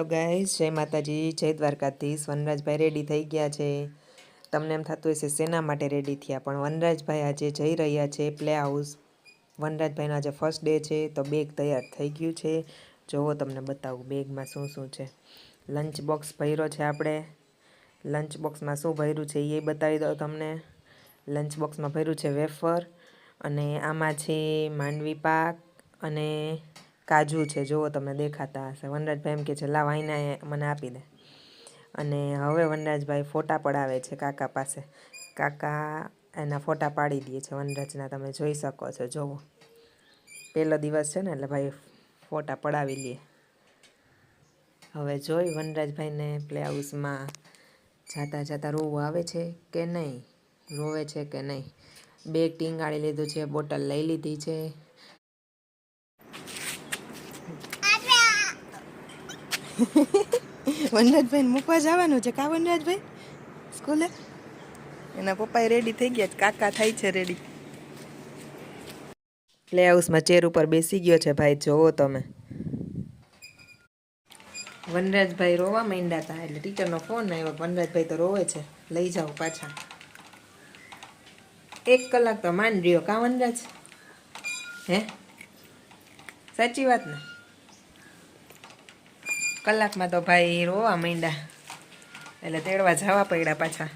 Guys, જય માતાજી, જય દ્વારકાધીશ। વનરાજભાઈ રેડી થઈ ગયા છે। તમને એમ થતું હશે શેના માટે રેડી થયા, પણ વનરાજભાઈ આજે જઈ રહ્યા છે પ્લે હાઉસ। વનરાજભાઈનો આજે ફર્સ્ટ ડે છે, તો બેગ તૈયાર થઈ ગયું છે। જોવો તમને બતાવું બેગમાં શું શું છે। લંચ બોક્સ ભર્યો છે આપણે। લંચ બોક્સમાં શું ભર્યું છે એ બતાવી દઉં તમને। લંચ બોક્સમાં ભર્યું છે વેફર, અને આમાં છે માંડવી પાક અને કાજુ છે। જુઓ તમને દેખાતા હશે। વનરાજભાઈ એમ કે છે લાવ આઈને મને આપી દે। અને હવે વનરાજભાઈ ફોટા પડાવે છે કાકા પાસે। કાકા એના ફોટા પાડી દે છે વનરાજના, તમે જોઈ શકો છો। જુઓ પહેલો દિવસ છે ને એટલે ભાઈ ફોટા પડાવી લે। હવે જોઈ વનરાજભાઈને પ્લે હાઉસમાં જાતા જાતા રોવું આવે છે કે નહીં, રોવે છે કે નહીં। બેગ ટીંગાળી લીધું છે, બોટલ લઈ લીધી છે। વનરાજભાઈને મૂકવા જવાનું છે કા વનરાજભાઈ સ્કૂલે? એના પપ્પા રેડી થઈ ગયા છે, કાકા થાય છે રેડી। પ્લે હાઉસમાં ચેર ઉપર બેસી ગયો છે ભાઈ, જોવો તમે। વનરાજભાઈ રોવા માંડ્યા હતા એટલે ટીચરનો ફોન આવ્યો। વનરાજભાઈ તો રોવે છે, લઈ જાઓ પાછા। 1 કલાક તો માંડ રહ્યો કા વનરાજ? હે સાચી વાત ને? કલાકમાં તો ભાઈ રોવા માંડ્યા એટલે તેડવા જવા પડ્યા પાછા।